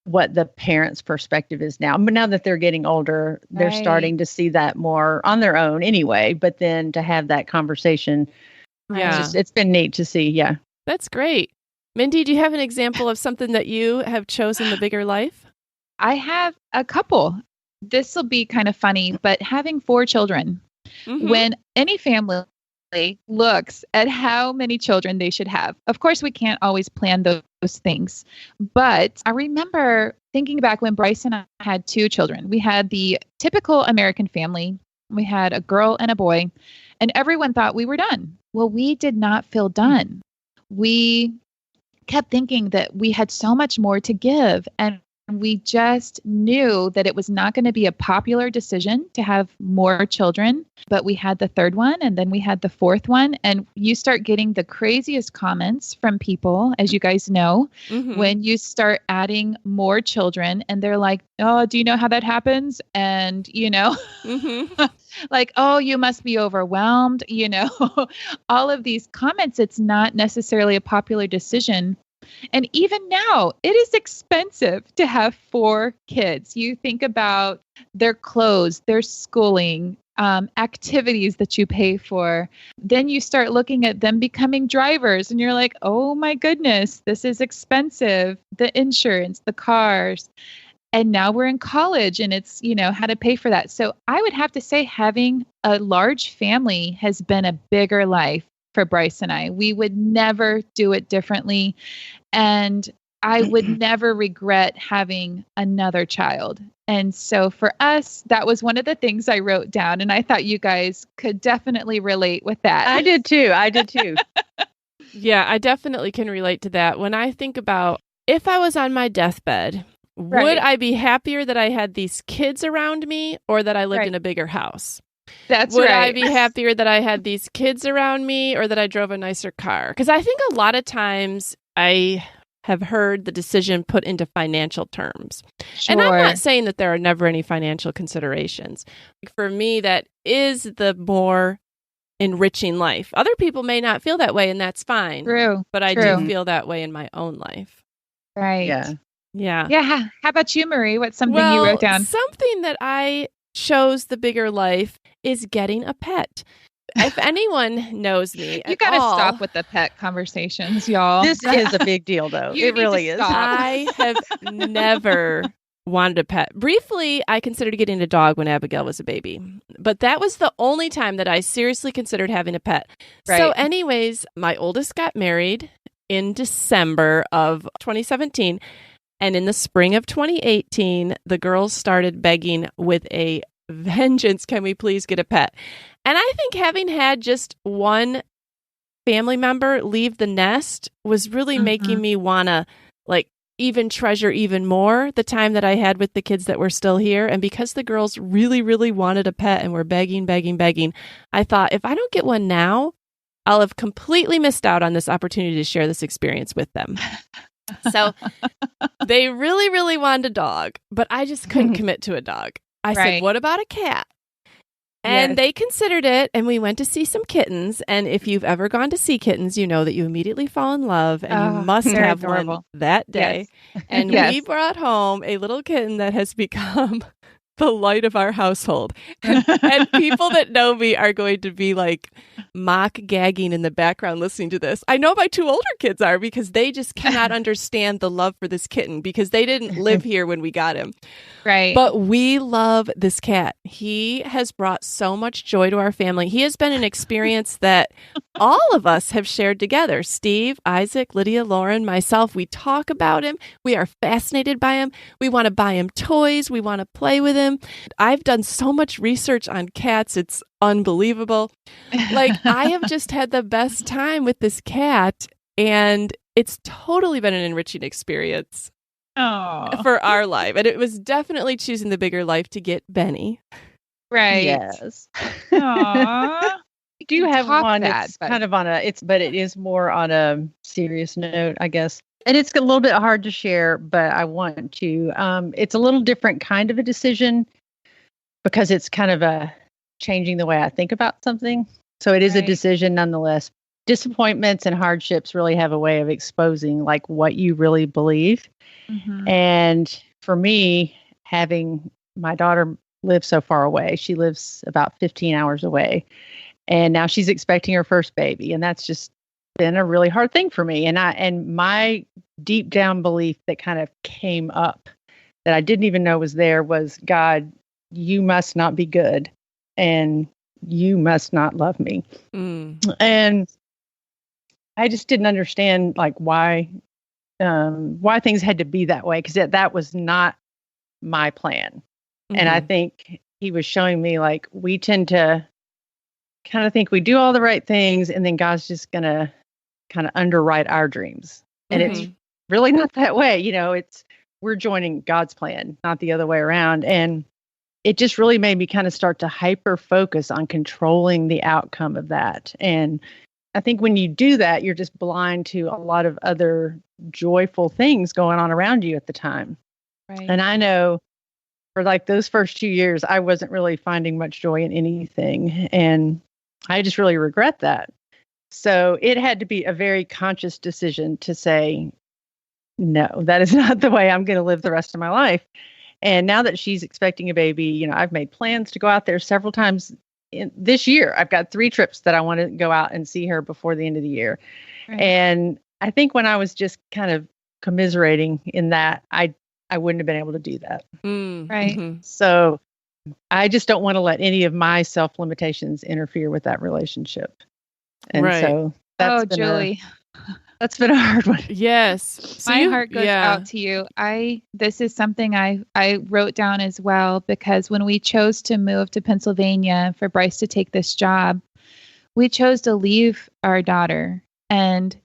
what the parents' perspective is now. But now that they're getting older, they're starting to see that more on their own anyway, but then to have that conversation. Yeah. It's been neat to see. Yeah. That's great. Mindy, do you have an example of something that you have chosen the bigger life? I have a couple. This will be kind of funny, but having 4 children, when any family looks at how many children they should have, of course, we can't always plan those things. But I remember thinking back when Bryce and I had 2 children. We had the typical American family. We had a girl and a boy, and everyone thought we were done. Well, we did not feel done. We kept thinking that we had so much more to give, and we just knew that it was not going to be a popular decision to have more children, but we had the 3rd one, and then we had the 4th one, and you start getting the craziest comments from people, as you guys know, when you start adding more children, and they're like, oh, do you know how that happens? And, like, oh, you must be overwhelmed, all of these comments. It's not necessarily a popular decision. And even now, it is expensive to have 4 kids. You think about their clothes, their schooling, activities that you pay for. Then you start looking at them becoming drivers, and you're like, oh my goodness, this is expensive. The insurance, the cars. And now we're in college, and it's, how to pay for that. So I would have to say having a large family has been a bigger life for Bryce and I. We would never do it differently. And I would never regret having another child. And so for us, that was one of the things I wrote down. And I thought you guys could definitely relate with that. I did too. Yeah, I definitely can relate to that. When I think about if I was on my deathbed, would I be happier that I had these kids around me or that I lived in a bigger house? Would I be happier that I had these kids around me or that I drove a nicer car? Because I think a lot of times I have heard the decision put into financial terms. And I'm not saying that there are never any financial considerations. For me, that is the more enriching life. Other people may not feel that way, and that's fine. True. But I do feel that way in my own life. Right. Yeah. How about you, Marie? What's something you wrote down? Something that I chose the bigger life is getting a pet. If anyone knows me, you got to stop with the pet conversations, y'all. This is a big deal, though. It really is. I have never wanted a pet. Briefly, I considered getting a dog when Abigail was a baby, but that was the only time that I seriously considered having a pet. Right. So anyways, my oldest got married in December of 2017. And in the spring of 2018, the girls started begging with a vengeance, can we please get a pet? And I think having had just one family member leave the nest was really making me want to even treasure even more the time that I had with the kids that were still here. And because the girls really, really wanted a pet and were begging, I thought, if I don't get one now, I'll have completely missed out on this opportunity to share this experience with them. So they really, really wanted a dog, but I just couldn't commit to a dog. I said, what about a cat? And they considered it, and we went to see some kittens. And if you've ever gone to see kittens, you know that you immediately fall in love, and you must have one that day. Yes. And we brought home a little kitten that has become the light of our household. And people that know me are going to be like mock gagging in the background listening to this. I know my two older kids are because they just cannot understand the love for this kitten because they didn't live here when we got him. Right. But we love this cat. He has brought so much joy to our family. He has been an experience that all of us have shared together. Steve, Isaac, Lydia, Lauren, myself, we talk about him. We are fascinated by him. We want to buy him toys. We want to play with him. I've done so much research on cats. It's unbelievable. Like, I have just had the best time with this cat, and it's totally been an enriching experience. Oh, for our life. And it was definitely choosing the bigger life to get Benny. right. Yes. Aww. I do have one that's but kind of but it is more on a serious note, I guess. And it's a little bit hard to share, but I want to. It's a little different kind of a decision because it's kind of a changing the way I think about something. So it is a decision nonetheless. Disappointments and hardships really have a way of exposing like what you really believe. Mm-hmm. And for me, having my daughter live so far away, she lives about 15 hours away. And now she's expecting her first baby. And that's just been a really hard thing for me. And my deep down belief that kind of came up that I didn't even know was there was, God, you must not be good and you must not love me. And I just didn't understand like why things had to be that way, because that was not my plan. And I think he was showing me like we tend to kind of think we do all the right things and then God's just going to kind of underwrite our dreams. And it's really not that way. You know, we're joining God's plan, not the other way around. And it just really made me kind of start to hyper focus on controlling the outcome of that. And I think when you do that, you're just blind to a lot of other joyful things going on around you at the time. Right. And I know for like those first 2 years, I wasn't really finding much joy in anything. And I just really regret that. So it had to be a very conscious decision to say, no, that is not the way I'm going to live the rest of my life. And now that she's expecting a baby, you know, I've made plans to go out there several times this year. I've got 3 trips that I want to go out and see her before the end of the year. Right. And I think when I was just kind of commiserating in that, I wouldn't have been able to do that. Right. So I just don't want to let any of my self limitations interfere with that relationship. And so that's Julie. That's been a hard one. Yes. So my heart goes out to you. This is something I wrote down as well, because when we chose to move to Pennsylvania for Bryce to take this job, we chose to leave our daughter. And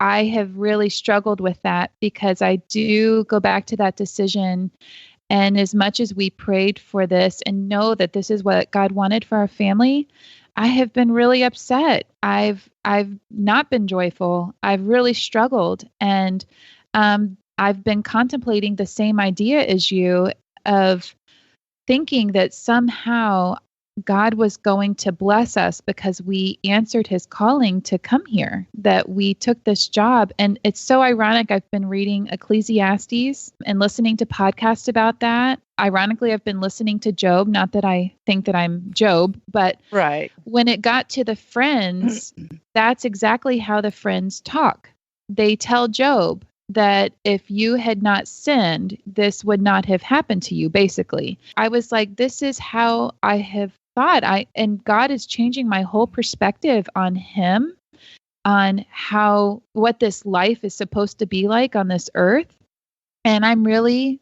I have really struggled with that because I do go back to that decision. And as much as we prayed for this and know that this is what God wanted for our family, I have been really upset. I've not been joyful. I've really struggled. And I've been contemplating the same idea as you of thinking that somehow God was going to bless us because we answered his calling to come here, that we took this job. And it's so ironic. I've been reading Ecclesiastes and listening to podcasts about that. Ironically, I've been listening to Job, not that I think that I'm Job, but when it got to the friends, that's exactly how the friends talk. They tell Job that if you had not sinned, this would not have happened to you, basically. I was like, this is how I have thought. And God is changing my whole perspective on him, on what this life is supposed to be like on this earth. And I'm really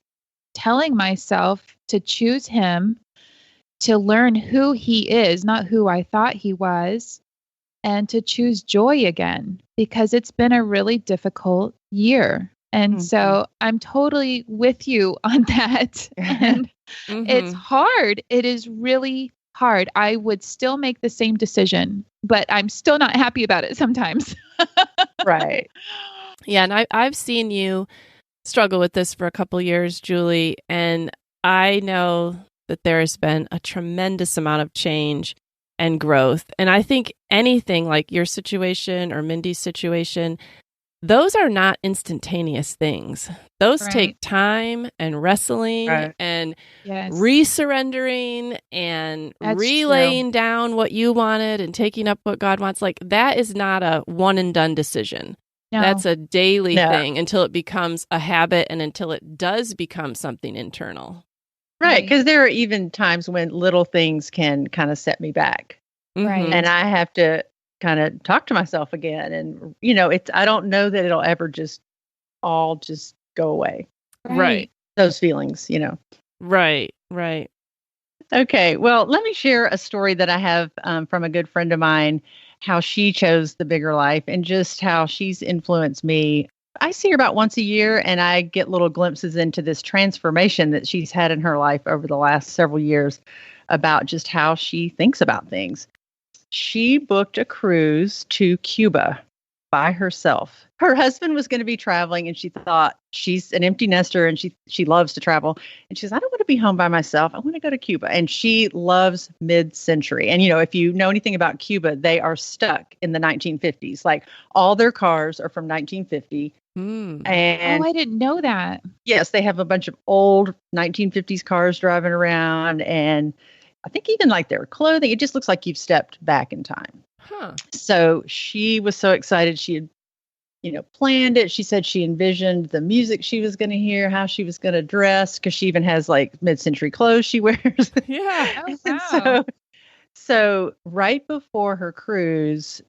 telling myself to choose him, to learn who he is, not who I thought he was, and to choose joy again, because it's been a really difficult year. And so I'm totally with you on that. And it's hard. It is really hard. I would still make the same decision, but I'm still not happy about it sometimes. Right. Yeah. And I've seen you struggle with this for a couple years, Julie, and I know that there has been a tremendous amount of change and growth. And I think anything like your situation or Mindy's situation, those are not instantaneous things. Those Right. take time and wrestling Right. and Yes. resurrendering and That's relaying down what you wanted and taking up what God wants. Like, that is not a one and done decision. No. That's a daily No. thing until it becomes a habit and until it does become something internal. Right. Because there are even times when little things can kind of set me back. Right. And I have to kind of talk to myself again. And, you know, I don't know that it'll ever just all just go away. Right. Those feelings, you know. Right. Okay. Well, let me share a story that I have from a good friend of mine, how she chose the bigger life and just how she's influenced me. I see her about once a year and I get little glimpses into this transformation that she's had in her life over the last several years about just how she thinks about things. She booked a cruise to Cuba by herself. Her husband was going to be traveling and she thought, she's an empty nester and she loves to travel. And she says, I don't want to be home by myself. I want to go to Cuba. And she loves mid-century. And, you know, if you know anything about Cuba, they are stuck in the 1950s. Like all their cars are from 1950. And I didn't know that. Yes, they have a bunch of old 1950s cars driving around. And I think even like their clothing, it just looks like you've stepped back in time. So she was so excited. She had, you know, planned it. She said she envisioned the music she was going to hear, how she was going to dress, because she even has like mid-century clothes she wears. Yeah. Oh, wow. So right before her cruise,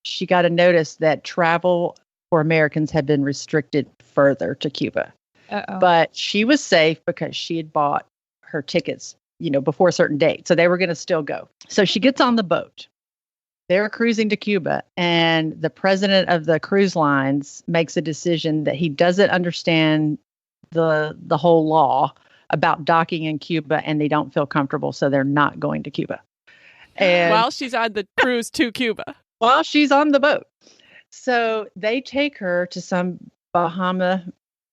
she got a notice that travel for Americans had been restricted further to Cuba. Uh-oh. But she was safe because she had bought her tickets, you know, before a certain date. So they were going to still go. So she gets on the boat. They're cruising to Cuba, and the president of the cruise lines makes a decision that he doesn't understand the whole law about docking in Cuba, and they don't feel comfortable, so they're not going to Cuba. And While she's on the cruise to Cuba. While she's on the boat. So they take her to some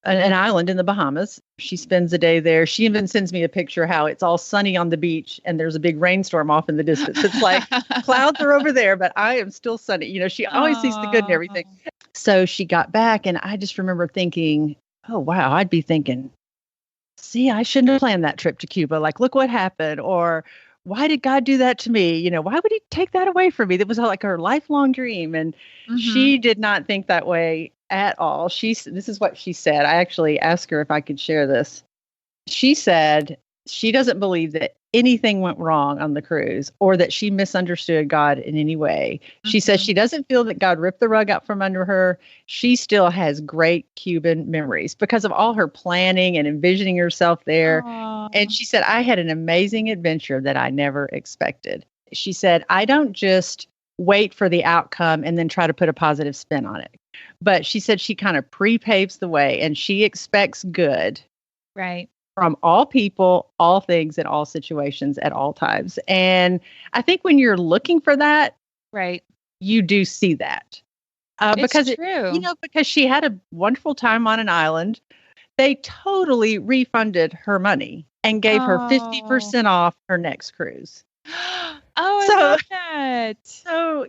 an island in the Bahamas. She spends a day there. She even sends me a picture how it's all sunny on the beach and there's a big rainstorm off in the distance. It's like clouds are over there, but I am still sunny. You know, she always sees the good in everything. So she got back and I just remember thinking, oh, wow, I'd be thinking, see, I shouldn't have planned that trip to Cuba. Like, look what happened. Or why did God do that to me? You know, why would he take that away from me? That was like her lifelong dream. And she did not think that way at all. This is what she said. I actually asked her if I could share this. She said she doesn't believe that anything went wrong on the cruise or that she misunderstood God in any way. She says she doesn't feel that God ripped the rug out from under her. She still has great Cuban memories because of all her planning and envisioning herself there. Aww. And she said, I had an amazing adventure that I never expected. She said, I don't just wait for the outcome and then try to put a positive spin on it. But she said she kind of pre-paves the way and she expects good. Right. From all people, all things, in all situations, at all times. And I think when you're looking for that, right, you do see that. Because it's true. Because she had a wonderful time on an island. They totally refunded her money and gave her 50% off her next cruise. I love that. So,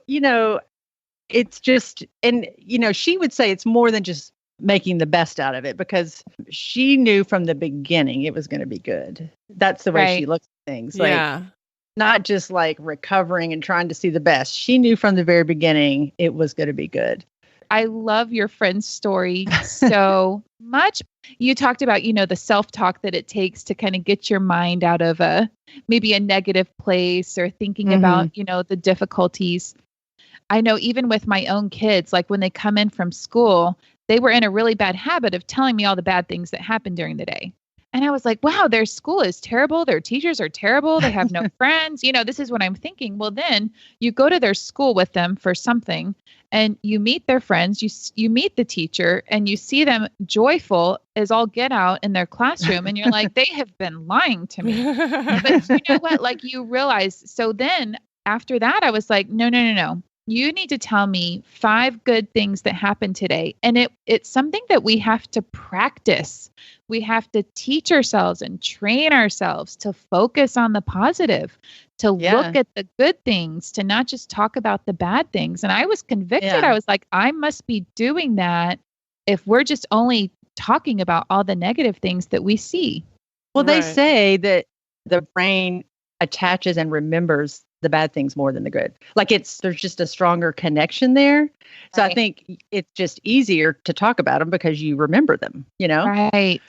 it's just, and, she would say it's more than just making the best out of it because she knew from the beginning it was going to be good. That's the way she looks at things. Yeah. Not just like recovering and trying to see the best. She knew from the very beginning it was going to be good. I love your friend's story so much. You talked about, the self-talk that it takes to kind of get your mind out of maybe a negative place or thinking about, the difficulties. I know even with my own kids, like when they come in from school, they were in a really bad habit of telling me all the bad things that happened during the day. And I was like, wow, their school is terrible. Their teachers are terrible. They have no friends. This is what I'm thinking. Well, then you go to their school with them for something and you meet their friends, you meet the teacher and you see them joyful as all get out in their classroom. And you're like, they have been lying to me. But you know what? Like you realize. So then after that, I was like, no. you need to tell me 5 good things that happened today. And it's something that we have to practice. We have to teach ourselves and train ourselves to focus on the positive, to look at the good things, to not just talk about the bad things. And I was convicted. I was like, I must be doing that if we're just only talking about all the negative things that we see. Well, they say that the brain attaches and remembers the bad things more than the good. Like there's just a stronger connection there. So I think it's just easier to talk about them because you remember them, Right.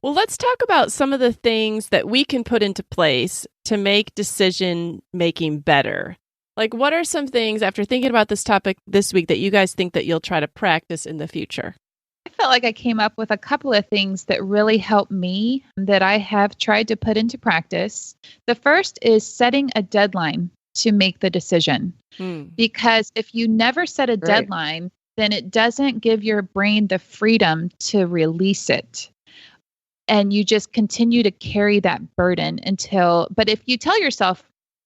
Well, let's talk about some of the things that we can put into place to make decision making better. Like, what are some things, after thinking about this topic this week, that you guys think that you'll try to practice in the future? I felt like I came up with a couple of things that really help me that I have tried to put into practice. The first is setting a deadline to make the decision. Because if you never set a deadline, then it doesn't give your brain the freedom to release it. And you just continue to carry that burden but if you tell yourself,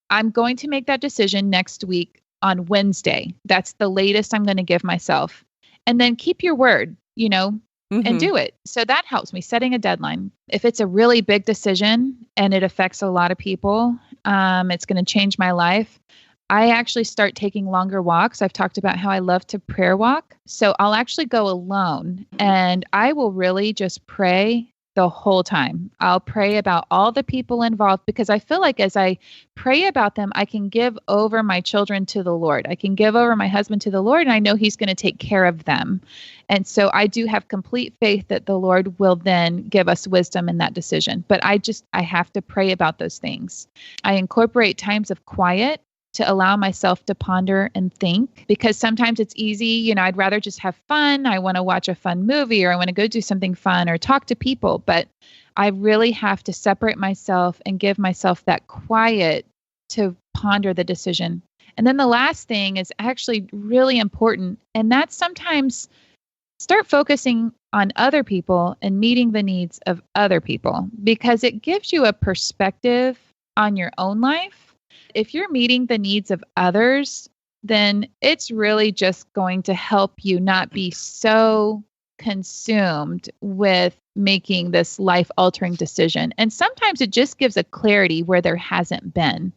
I'm going to make that decision next week on Wednesday, that's the latest I'm going to give myself. And then keep your word, and do it. So that helps me, setting a deadline. If it's a really big decision and it affects a lot of people, it's going to change my life. I actually start taking longer walks. I've talked about how I love to prayer walk. So I'll actually go alone and I will really just pray the whole time. I'll pray about all the people involved because I feel like as I pray about them, I can give over my children to the Lord. I can give over my husband to the Lord, and I know he's going to take care of them. And so I do have complete faith that the Lord will then give us wisdom in that decision. But I have to pray about those things. I incorporate times of quiet to allow myself to ponder and think, because sometimes it's easy. I'd rather just have fun. I want to watch a fun movie, or I want to go do something fun or talk to people. But I really have to separate myself and give myself that quiet to ponder the decision. And then the last thing is actually really important. And that's sometimes start focusing on other people and meeting the needs of other people, because it gives you a perspective on your own life. If you're meeting the needs of others, then it's really just going to help you not be so consumed with making this life-altering decision. And sometimes it just gives a clarity where there hasn't been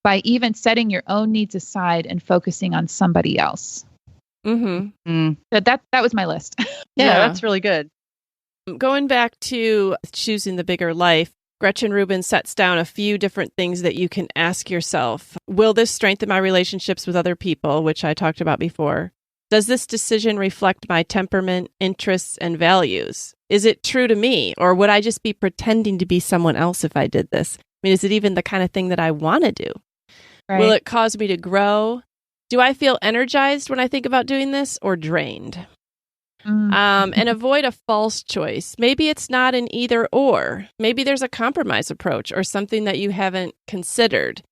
by even setting your own needs aside and focusing on somebody else. So that was my list. Yeah, that's really good. Going back to choosing the bigger life, Gretchen Rubin sets down a few different things that you can ask yourself. Will this strengthen my relationships with other people, which I talked about before? Does this decision reflect my temperament, interests, and values? Is it true to me, or would I just be pretending to be someone else if I did this? I mean, is it even the kind of thing that I want to do? Right. Will it cause me to grow? Do I feel energized when I think about doing this, or drained? And avoid a false choice. Maybe it's not an either or. Maybe there's a compromise approach or something that you haven't considered.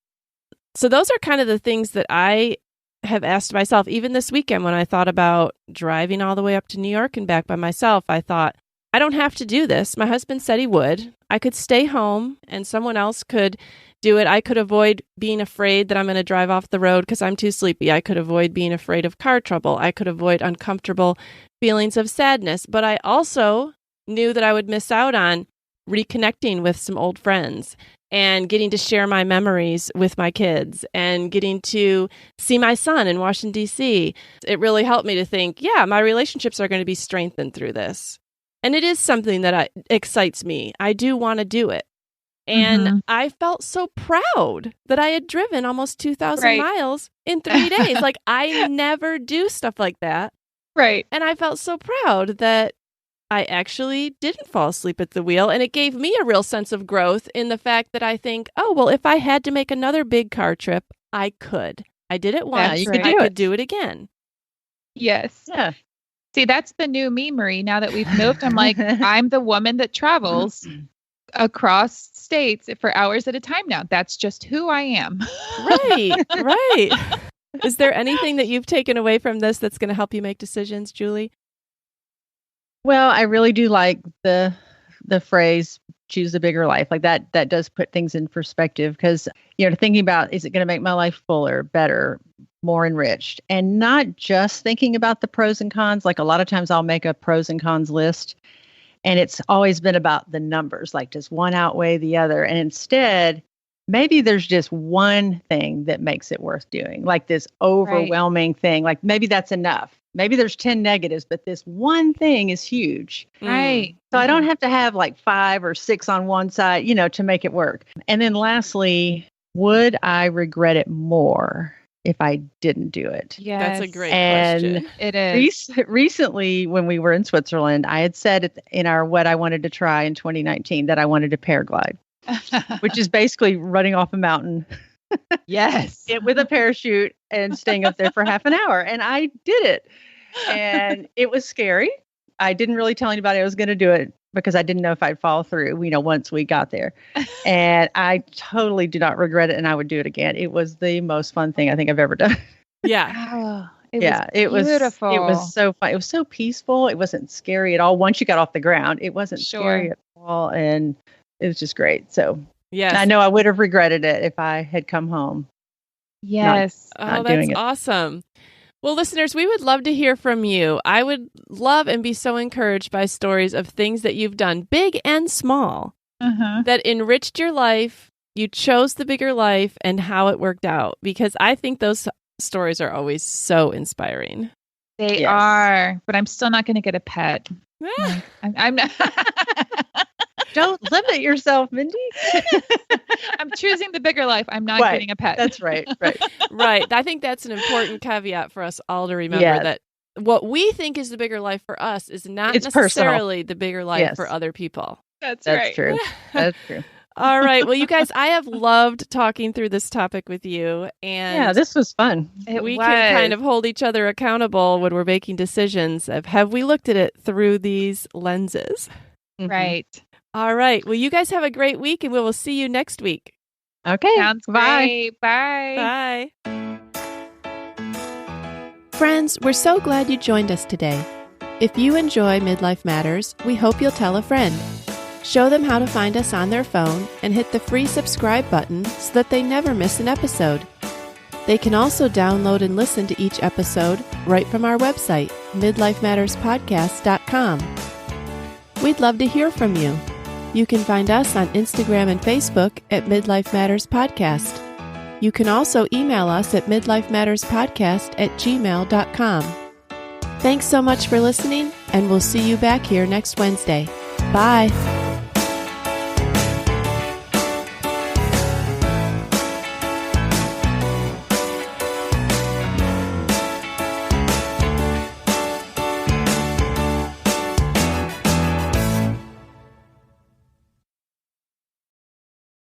So those are kind of the things that I have asked myself. Even this weekend when I thought about driving all the way up to New York and back by myself, I thought, I don't have to do this. My husband said he would. I could stay home and someone else could do it. I could avoid being afraid that I'm going to drive off the road because I'm too sleepy. I could avoid being afraid of car trouble. I could avoid uncomfortable feelings of sadness. But I also knew that I would miss out on reconnecting with some old friends and getting to share my memories with my kids and getting to see my son in Washington, D.C. It really helped me to think, yeah, my relationships are going to be strengthened through this. And it is something that excites me. I do want to do it. And I felt so proud that I had driven almost 2,000 miles in 3 days. Like, I never do stuff like that. Right. And I felt so proud that I actually didn't fall asleep at the wheel. And it gave me a real sense of growth in the fact that I think, oh, well, if I had to make another big car trip, I could. I did it once. I could do it again. Yes. Yeah. See, that's the new me, Marie. Now that we've moved, I'm like, I'm the woman that travels across states for hours at a time now. That's just who I am. Right. Is there anything that you've taken away from this that's going to help you make decisions, Julie? Well, I really do like the phrase choose the bigger life. Like that does put things in perspective because, thinking about, is it going to make my life fuller, better, more enriched, and not just thinking about the pros and cons. Like a lot of times I'll make a pros and cons list and it's always been about the numbers. Like, does one outweigh the other? And instead, maybe there's just one thing that makes it worth doing, like this overwhelming thing. Like maybe that's enough. Maybe there's 10 negatives, but this one thing is huge. Right. So I don't have to have like 5 or 6 on one side, to make it work. And then lastly, would I regret it more if I didn't do it? Yes. That's a great question. It is. Recently, when we were in Switzerland, I had said in our what I wanted to try in 2019 that I wanted to paraglide, which is basically running off a mountain. Yes. With a parachute and staying up there for half an hour. And I did it. And it was scary. I didn't really tell anybody I was going to do it because I didn't know if I'd fall through, once we got there. And I totally do not regret it. And I would do it again. It was the most fun thing I think I've ever done. Yeah. Oh, it was beautiful. It was so fun. It was so peaceful. It wasn't scary at all. Once you got off the ground, it wasn't scary at all. And it was just great. So yes. I know I would have regretted it if I had come home. Yes. Not that's doing it. Awesome. Well, listeners, we would love to hear from you. I would love and be so encouraged by stories of things that you've done, big and small, that enriched your life. You chose the bigger life and how it worked out, because I think those stories are always so inspiring. They are, but I'm still not going to get a pet. I'm not. Don't limit yourself, Mindy. I'm choosing the bigger life. I'm not getting a pet. That's right. Right. I think that's an important caveat for us all to remember, that what we think is the bigger life for us is not necessarily the bigger life for other people. That's right. True. That's true. All right. Well, you guys, I have loved talking through this topic with you. And this was fun. We can kind of hold each other accountable when we're making decisions of, have we looked at it through these lenses? Right. All right. Well, you guys have a great week, and we will see you next week. Okay. Sounds great. Bye. Friends, we're so glad you joined us today. If you enjoy Midlife Matters, we hope you'll tell a friend. Show them how to find us on their phone and hit the free subscribe button so that they never miss an episode. They can also download and listen to each episode right from our website, midlifematterspodcast.com. We'd love to hear from you. You can find us on Instagram and Facebook at Midlife Matters Podcast. You can also email us at midlifematterspodcast@gmail.com. Thanks so much for listening, and we'll see you back here next Wednesday. Bye.